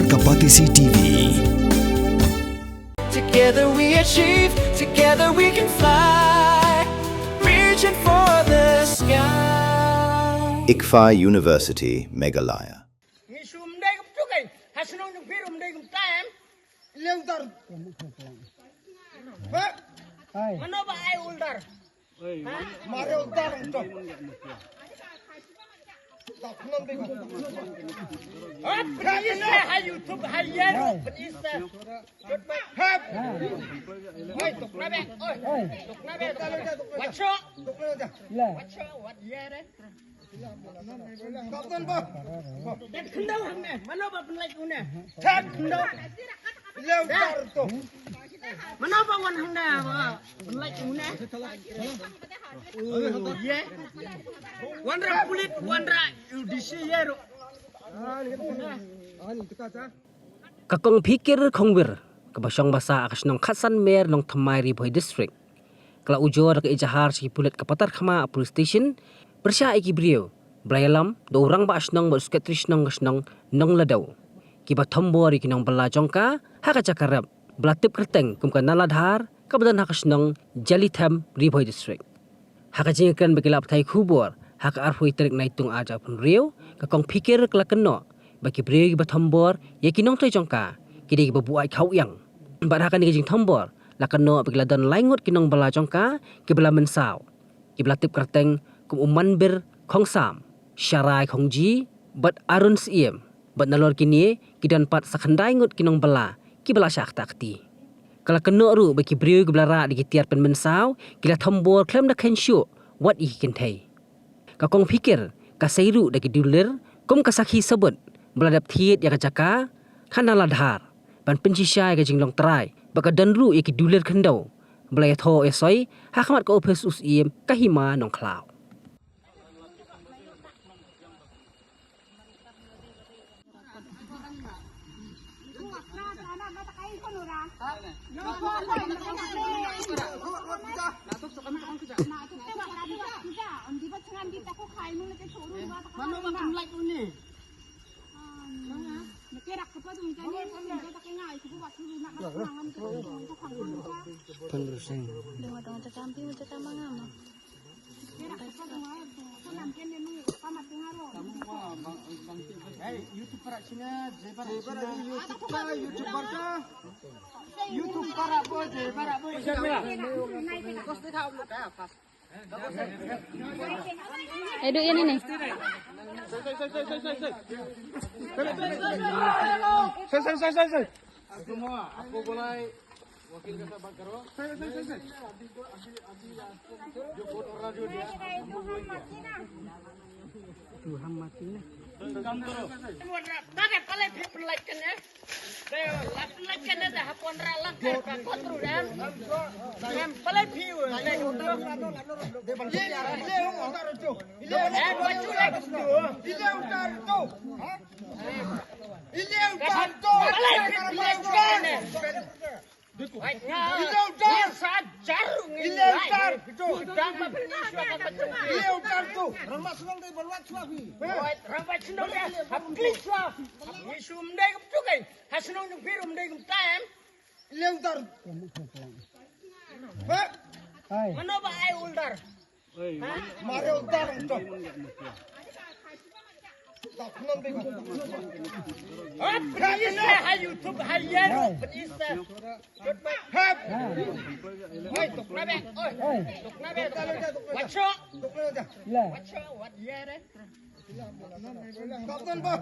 Kapatisi TV. Together we achieve, together we can fly, reaching for the sky. ICFA University, Meghalaya. Menapa wan handa like una ye wandra kulit wandra udisi yero kakong pikir kongwir kabasyong basa akas nong khasan mer nong Thamai Riboy district kala ujor ke ijahar si pulit kapatar khama police station bersya iki brio blayalam do orang ba asnong ba sketris nong gasnong nong ladaw kiba thombori kinong bala jongka haka cakarap belatip kerteng kumka naladhar kabadan hakas nong Jalitam Riboy district haka jingkan begilap thai khubor haka arhui terik naitung aja pun rio kakong pikir kelakeno bagi brio kiba thombor yakinong toy jongka kidi kiba buai khau yang bad haka ni jing thombor lakeno begiladan laingot kinong bala jongka kibla mensau kiblatip kerteng kum umanbir khongsam syarai khongji bad arun siem bad nalor kini kidan pat sakhandai ngot kinong bala kibala syak takti kala keno ru bagi brio kiblara digitiar pen mensau kila thombor klem na khenshu what I can thai kakong pikir kasairu dagi duler kum kasakhi sabut beladap thiet ya kajaka khana ladhar ban pencisai ka jinglong trai baka danru iki duler khendau belaya tho esoi hakmat ko opes usim kahima nong klau Edo yan ini. Aku boleh wakil kata Bakaro. Saya. Jemput radio dia. Tuhan matinya Bakit pala like kan ya? Like kan ada hapon ralang kayak kontrol dan. Yang pala view. Menapa ai uldar? Mare uldar untuk. YouTube hayero penisa. Oi tuk nabe. Oi tuk nabe. Wacho. Wacho what yere. Kapten ba.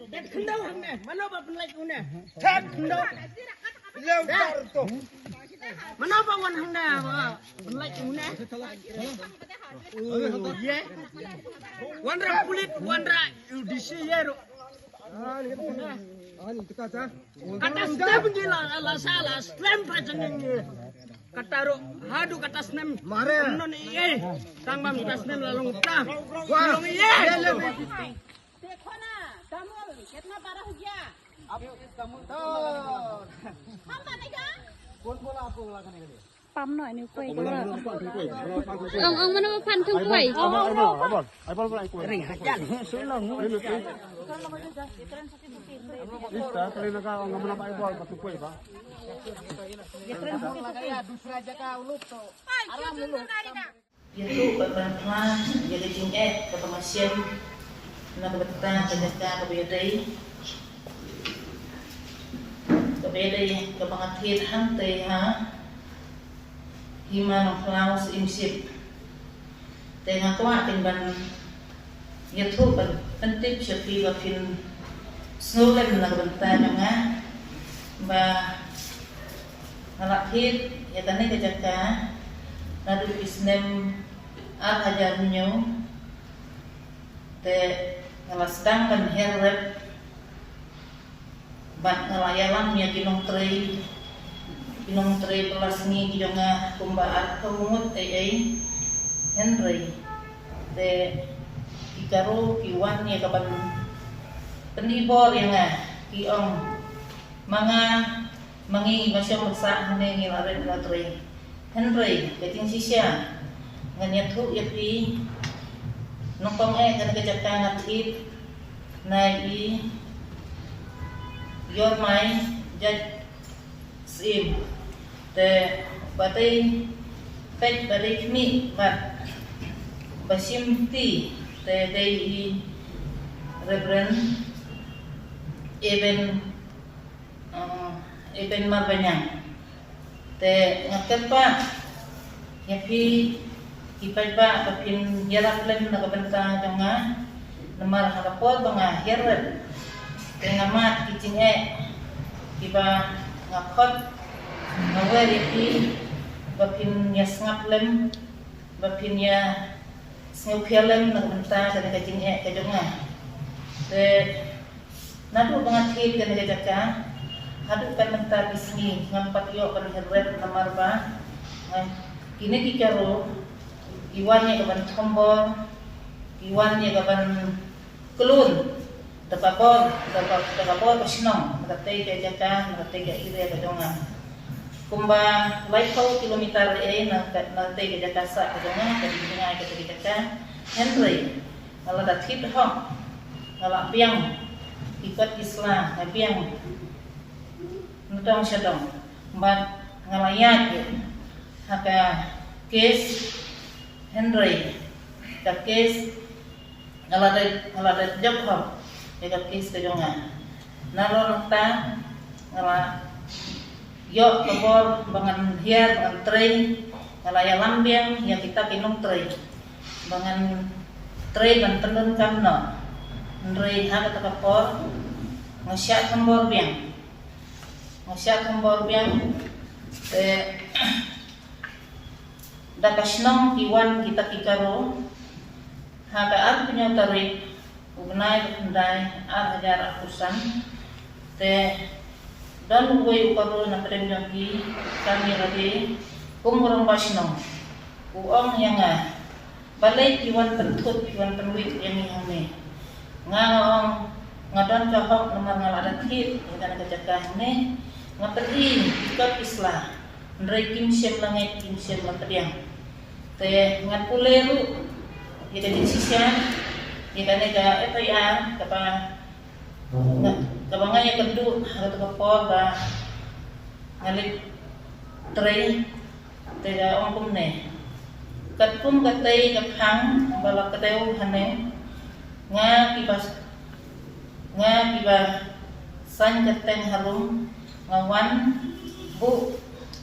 Dan kendau hamne. Menapa penlek une? Tak kendau. Lewar tu. Menapa wan handa penlek une? Ye. Wandra kulit wandra udisi yero. Kata step gila ala salah slam pajannya. Kata hadu kata snem. Mare. Non iye. Tang mam kata snem lalong tah. Wah iye. देखो ना दामोल कितना बड़ा हो गया Kamu tahu. हम बनेगा Kau bola apa bola kan ini? ปั๊มหน่อยนิ้วก้อยก็ได้เอามันมาพันทั้งก้อย Ring hajan sulong. Itu berperan jadi jingek ke pengasian nak bertang kejaga kebedai ke pengatir hantai ha himan klaus imsip tengah tua timban itu penting sepi bapin snowlen nak bertang juga ba ngalakir ya tani kejaga nadu isnem al hajar nyo te ngalasdang kan herrep bat ngalayalan nya kinong tre pelas ni kidonga kumbaat kumut ai Henry te ikaro kiwan nya kapan penibor yang kiong mga mangi masyong magsa hane ngilaren na tre Henry keting sisya nganyatu yapi nongkong kan kejakan ngatit nai yor mai jad sim te batai pet barik mi bat basim ti te dei reverend even marbanyang te ngaket pa yapi ipai pa kapin yarak lem na kabenta jonga namar harapot banga herret te ngamat kicing iba ngakot ngawer yapi bapin ya ngap lem bapin ya sngupialem na kabenta sa kicing ka jonga te nadu bangat kan jaka hadu kan menta bisni ngampat yo kan herret namar ba kini kikaro iwannya kapan tombol iwannya kapan kelun dakapor pasinong nakatay kay jaka nakatay kay ire kadonga kumba laikaw kilometer nakatay kay jaka sa kadonga kadinga kay jaka Henry ngala dathit ho ngala biang ikut Islam biang nutong syadong mbak ngalayat haka kes Henry ka kes ngaladat job ho ka kes kajonga nalon ta ngala yo kabor bangan hiar bangan train ngalaya lambiang yang kita pinung train bangan train ban pendon kamno Henry ha ka kapor ngasya kambor biang te dakasnong kiwan kita kikaro hagaan punya tarik ugnay kendai hajar akusan te dan ugoy ukaro na premyoki kami rabi kumurong basnong uong yang balay kiwan pentut kiwan penwit yang ihame ngaong ngadon kahok nomor ngaladat hit yang kajaka ne ngaperin ikut Islam ndray kimsem langit kimsem lapadiang te ngat puleru ida di sisya ida nega FIR kapa kabangaya kedu atau kapor ba ngalit tray te da ongkum ne katpum katay kaphang balak katayo hane nga kiba san kateng harum ngawan bu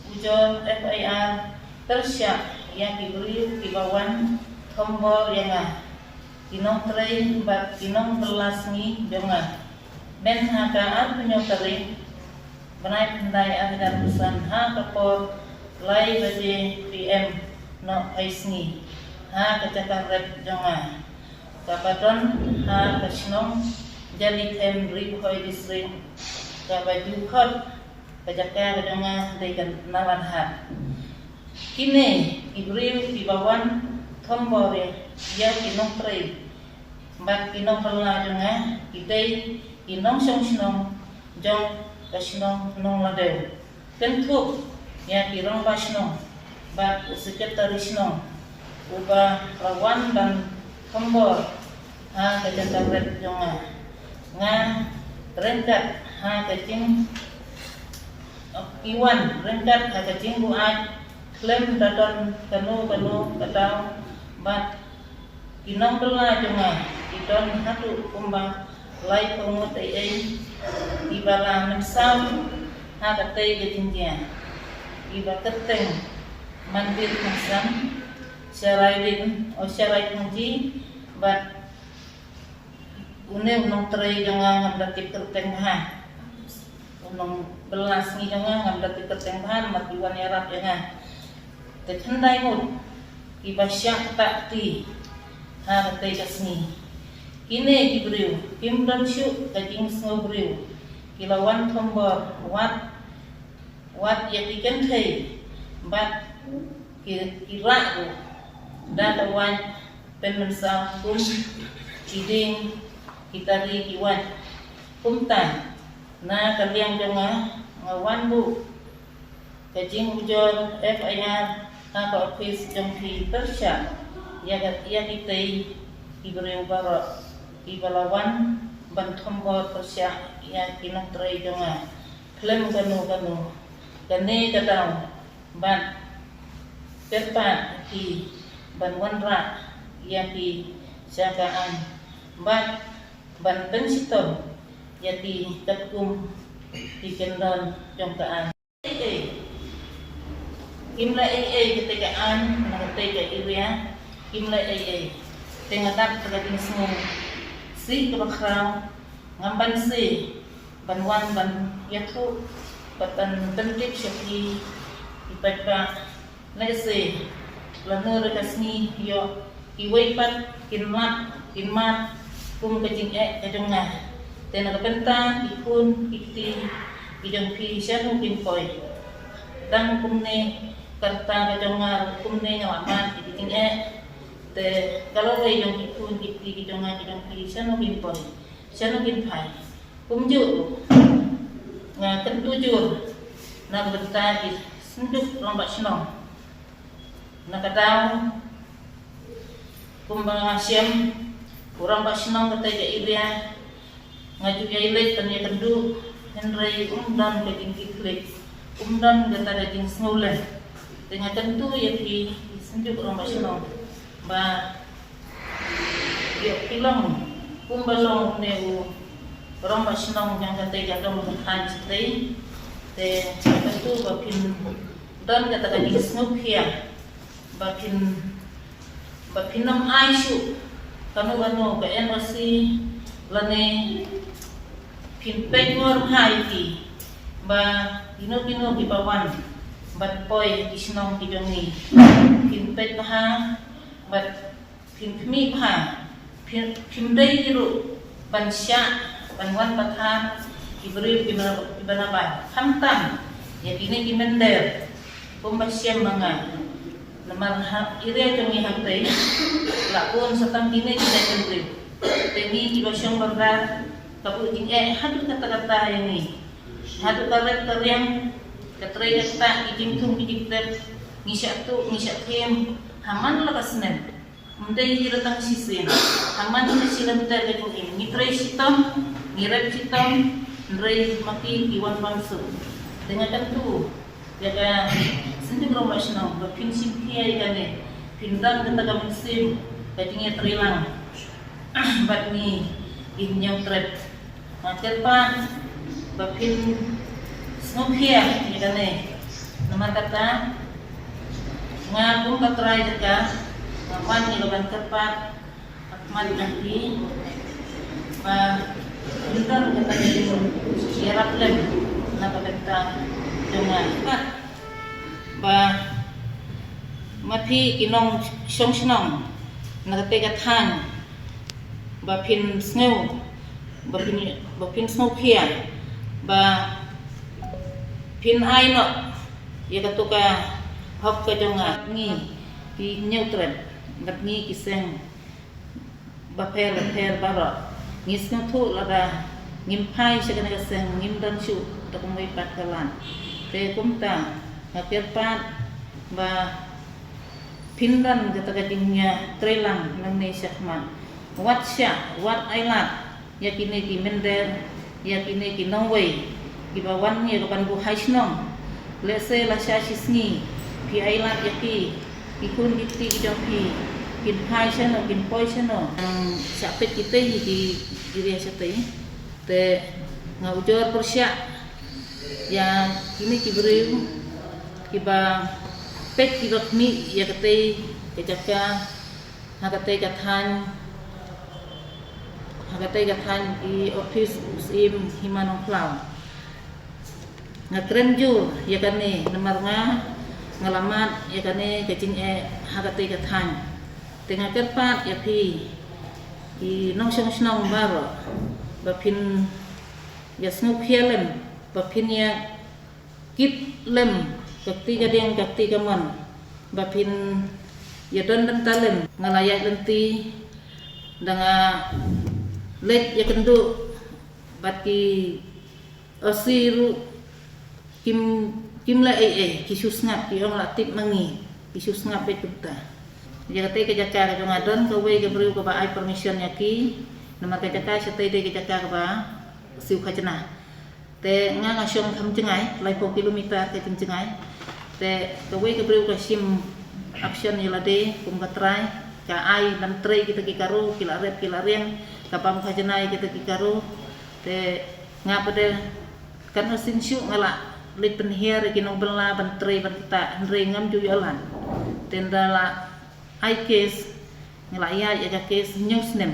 ujon FIR tersyak yang diberi kibawan tombol yang kinong tray bat kinong belas ni jonga ben hakaan penyoteri benai pendai ada pesan ha kapor lai baje PM no aisni ha kecakar rep jonga kapadon ha kasnong jadi tem ribuhoi distrik kabaju khot kajaka jonga dekan nalan ha kini ibril kibawan tombore ya kinong tray bat kinong pala jonga kitay kinong song jong kasnong nong ladew kentuk ya kirong basnong bat sekretaris nong ubah lawan dan kembor ha kejadian red jonga nga rengkat ha kecing iwan rengkat ha kecing buat klaim dadon kanu kadau bat kinong bela jonga idon hatu kumbang lai pengut ai ibala mensau ha katei kecing dia iba keteng mandir masam syaraidin o syarait ngaji bat uneng nong tray jangan ngamdati kerteng ha unong belas ni jangan ngamdati kerteng ha mat iwan yarap jangan tekhendai mut iba syak takti ha katei kasni kine kibriu kimdan syuk kajing snobriu kilawan tombor wat yakikan thei bat kira dalawan pemensau kum ciding kitari kiwan kumtan na kaliang jonga ngawan bu kajing ujor FIR ka office jongki persya ya kitei ibreu barok ibalawan bantombor persya ya kinong tray jonga klem kanu kane kadang ban terpat ki ban wanra yang di jagaan ban pensiton yati katkum di kendon jongkaan kimla ketegaan mengetega iria kimla tengatak terlebih semua si kebakrau ngamban si banwan ban yatu batan pentik syaki ipatpa lese lanu rekasni yo iwaipat kinmat kum kajing kajongah tena kapenta ikun ikti idong pi syanu pinpoy dang kumne karta kajongah kumne ngalaman ikting te kalau yung ikun ikti kajongah idong pi syanu pinpoy syanu pinpai kumju nga ketujur na benta senduk rombak senong nakadaw kumbang asyam kurang basenong kata ja iria ngaju ja ilet tanya kendu henry umdan kajing kiklik umdan kata kajing snolen tengah tentu ya ki senduk rombak senong ba yo kilong kumbalong neu rombak senong yang kata ja dong han stay te tentu bapin dan kata kajing snopia bapinam aisyu kanu ke embassy lane pinpek ngor haiti ba kino bibawan bat poy isnong kijongi pinpek ha bat pinpmi ha pindai iru bansya banwan patha ibri ibana ba hamtam ya kini kimender pembasyam manga namar ire jongi hakte lakun satang kini tidak kendri teni ibasyong berda kapu jing hadu kata-kata ini hadu karet karyang katray kata ijing tung ijikter ngisyak kiem haman lakasnen mundai jiratang sisin haman silantar kajung ngitray sitam ngirep sitam ndray maki iwan bangsu dengan tentu jaga sendiri romasno bapin simkia ikane pindang kata musim kajingnya terilang bat ni inyong trep materpan bapin snopia ikane nama kata ngapung katrai jaga ngapan iloban tepat akman nanti ba pindang kata kajing siarap lem napa kata dengan ba mati kinong syong sinong nagategathan bapin snow bapin snow kia ba pin aino ya katuka hok ka jonga ni pi neutral bat ni kiseng bapel bara ngisno thu lada ngimpai segala keseng ngimdan syu takumay patkalan te kumta ngapirpat ba pindan kata kajingnya trelang nang ne syakman wat sya wat ailat yakini ki mender yakini ki nongwei ki bawan ye kapan bu haisnong lese la sya sisni pi ailat yaki ikun dikti kijong pi kin haisno kin poisno sapet kita di diri sate te ngaujor persya yang kini ki beriu ki ba pek ki bakmi ya kate kejaka hakate kathan di office usim himanong plau ngakrenjur ya kane nomor ngalamat ya kane kecing hakate kathan tengah kerpat ya pi di nong snong baro bapin ya snoop helem bapin ya kit lem kakti gading kakti kaman bapin ya don bentalem ngalayak lenti danga lek ya kendu bati asiru kim la kisus ngap ki ong latip mangi kisus ngap betuta ya kate kejaka ka ngadon ka we ka beriu ka ba ai permission yaki nama kejaka sate de kejaka ka ba siu khajna te nga syong tham cengai lai 4 kilometer ke cengai te ka we ka beriu ka sim action yalade kum ka try ka ai dan tray kita ki karo kila rep kila riang ka pam khajna kita ki karo te nga pade kan sin syu ngala le penhiar ki no bela ban tray ban ta ngam ju yalan tendala ai case ngelaya ya case news nem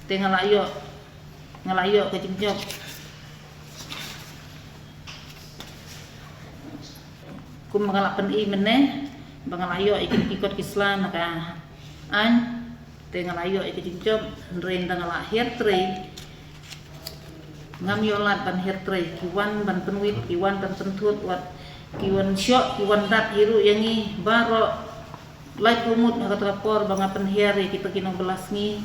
te ngelayo ke jingjok kum ngalapan i meneh bangalayo ikin kikot kislan naka an te ngelayo ke jingjok nren dangala hair tray ngam yolat ban hair tray kiwan ban penwit kiwan ban pentut wat kiwan syok kiwan dat hiru yangi baro lai kumut hakat rapor banga penhiari kita kinong belasngi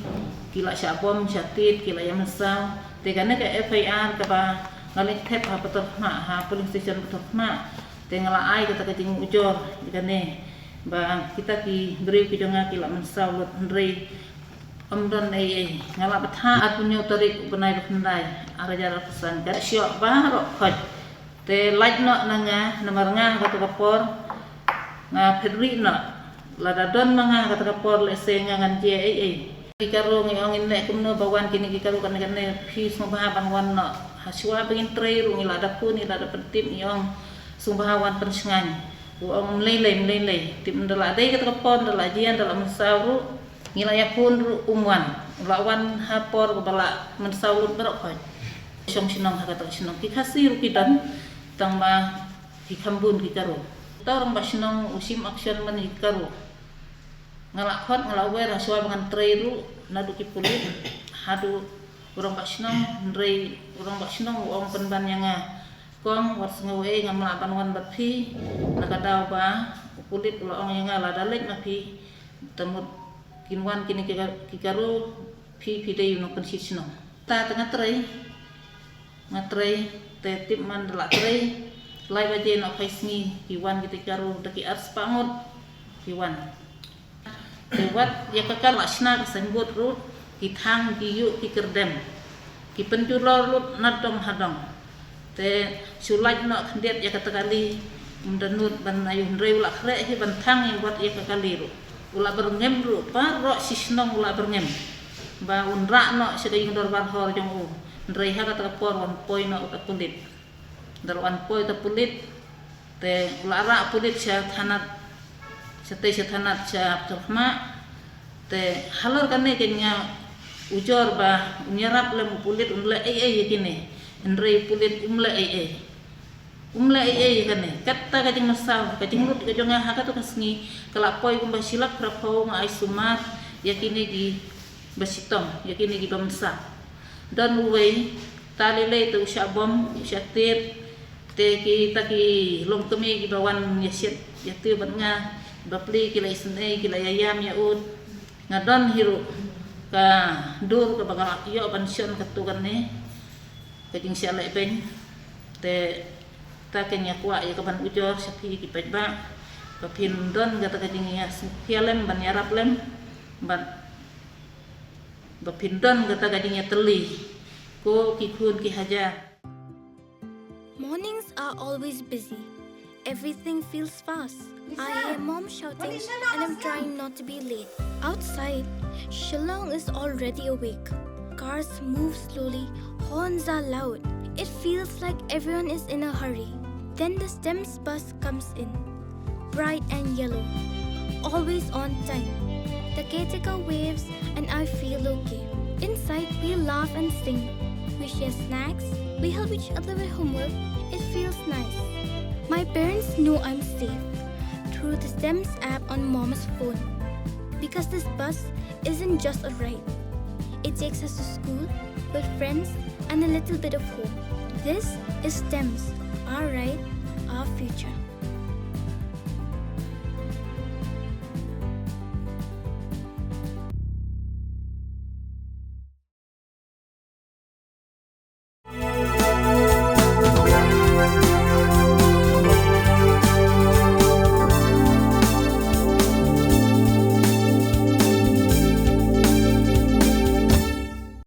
kila syabom syatit kila yang mesau tegane ke FIR ka ba ngalik tep ha peterma ha police station peterma te ngala ai kata kecing ujor digane ba kita ki beri pidonga kila mesau lut ndrei omdon ai ngala betha atunyo tarik benai benai ara jara pesan ga syok ba ro khoj te like no nanga nomor nga kata rapor nga pedri no lada don manga kata kapor lese ngangan je kikaro ngongin le kumno bawan kini kikaro kan ne phis mo bahaban wan no haswa pengin tray ru ngila da pun ila da pentip yong sumbahawan pensngan uong lele tim ndala dai kata kapor ndala jian ndala mensauru ngila ya pun ru umwan lawan hapor bala mensauru berok khoi song sinong kata sinong kikasi ru kidan tangba kikambun kikaro torong basinong usim action man kikaro ngalakot ngalawer aswa dengan treru nadu ki pulit hadu urang basnong ndrei urang basnong uang penban yang kong wat ngawe ngamlapan wan batpi nakadaw ba pulit ulang yang ladalek napi temut kinwan kini kikaru pi day no konsisno ta tengah trei ngatrei te tip man delak trei lai baje no faisni kiwan kitikaru deki ars pangut kiwan lewat ya kakal asna kesengbut ru kitang kiyu kikerdem ki penjulor lut nadong hadong te sulaj no khendet ya katakali mendenut ban ayun reu la kre hi ban thang yang buat ya kakali ru ula berngem ru paro sisnong ula berngem ba unra no sedayung dor bar hor jong u ndrei ha kata por wan poi no ta pulit dar wan poi ta pulit te ula ra pulit sya thanat setanat siap terma te halor kane kenya ujor ba nyerap lem pulit umle yakini ndrei pulit umle kane katta kajing masau kajing lut kajonga haka to kasngi kelapoi kumba silak prapau ngai sumat yakini di basitong yakini di bamsa dan uwei talile tu syabom syatit te kita ki lom kemi ki bawan yasit yatu batnga bapli kila isne kila yayam yaud ngadon hiru ka dur ka bagal yo pension katukan ne kajing sialai pen te ta kenya kwa ya kaban ujor sapi ki pajba Bapindon kata kajing ya sialem ban yarap lem ban bapindon kata kajing ya teli ko kikun ki haja. Mornings are always busy. Everything feels fast. I hear mom shouting and I'm trying not to be late. Outside, Shillong is already awake. Cars move slowly, horns are loud. It feels like everyone is in a hurry. Then the STEMS bus comes in, bright and yellow, always on time. The caretaker waves and I feel okay. Inside, we laugh and sing. We share snacks, we help each other with homework. It feels nice. My parents know I'm safe through the STEMS app on mom's phone. Because this bus isn't just a ride. It takes us to school with friends and a little bit of hope. This is STEMS, our ride, our future.